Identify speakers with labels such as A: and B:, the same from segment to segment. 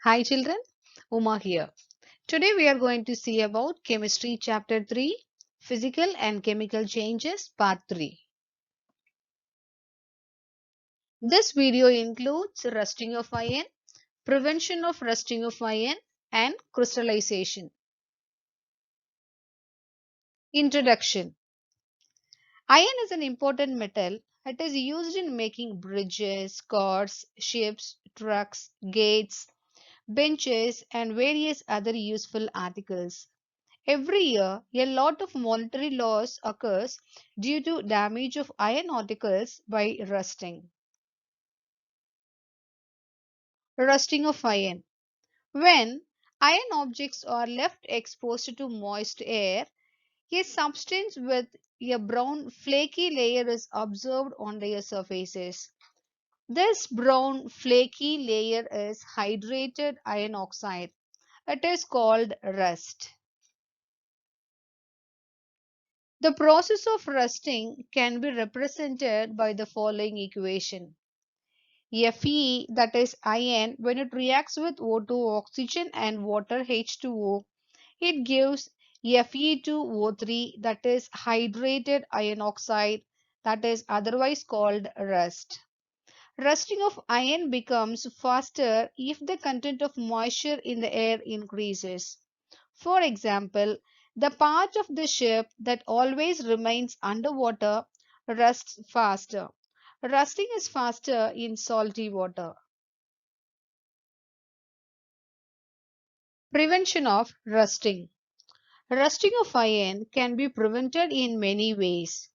A: Hi children, Uma here. Today we are going to see about Chemistry Chapter 3, Physical and Chemical Changes Part 3. This video includes rusting of iron, prevention of rusting of iron and crystallization. Introduction. Iron is an important metal. It is used in making bridges, cars, ships, trucks, gates, benches and various other useful articles. Every year, a lot of monetary loss occurs due to damage of iron articles by rusting. Rusting of iron. When iron objects are left exposed to moist air, a substance with a brown flaky layer is observed on their surfaces. This brown flaky layer is hydrated iron oxide. It is called rust. The process of rusting can be represented by the following equation. Fe, that is iron, when it reacts with O2 oxygen and water H2O, it gives Fe2O3, that is hydrated iron oxide, that is otherwise called rust. Rusting of iron becomes faster if the content of moisture in the air increases. For example, the part of the ship that always remains underwater rusts faster. Rusting is faster in salty water. Prevention of rusting. Rusting of iron can be prevented in many ways.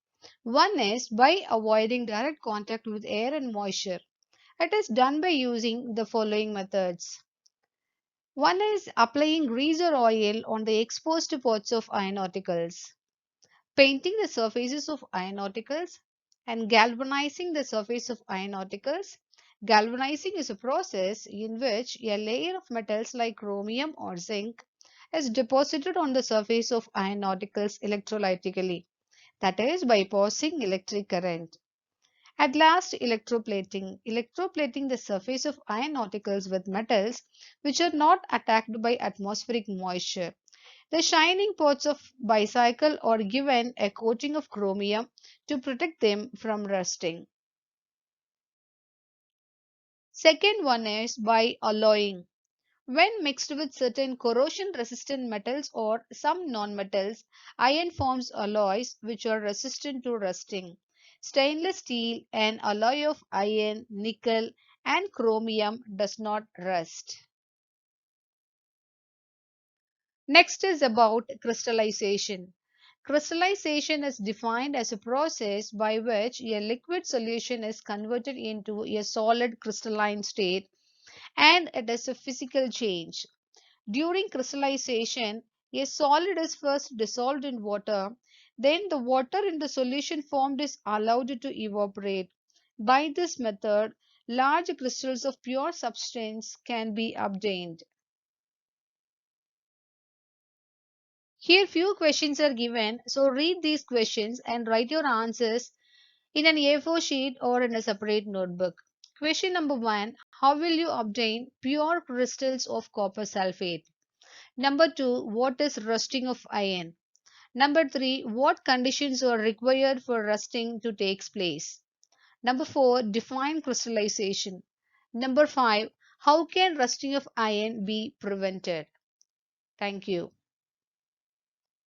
A: One is by avoiding direct contact with air and moisture. It is done by using the following methods. One is applying grease or oil on the exposed parts of iron articles, painting the surfaces of iron articles, and galvanizing the surface of iron articles. Galvanizing is a process in which a layer of metals like chromium or zinc is deposited on the surface of iron articles electrolytically, that is, by passing electric current. At last, electroplating. Electroplating the surface of iron articles with metals which are not attacked by atmospheric moisture. The shining parts of bicycle are given a coating of chromium to protect them from rusting. Second one is by alloying. When mixed with certain corrosion resistant metals or some non-metals, iron forms alloys which are resistant to rusting. Stainless steel, an alloy of iron, nickel and chromium does not rust. Next is about crystallization. Crystallization is defined as a process by which a liquid solution is converted into a solid crystalline state, and it is a physical change. During crystallization, a solid is first dissolved in water, then the water in the solution formed is allowed to evaporate. By this method, large crystals of pure substance can be obtained. Here few questions are given, so read these questions and write your answers in an A4 sheet or in a separate notebook. Question number 1. How will you obtain pure crystals of copper sulfate? Number 2. What is rusting of iron? Number 3. What conditions are required for rusting to take place? Number 4. Define crystallization. Number 5. How can rusting of iron be prevented? Thank you.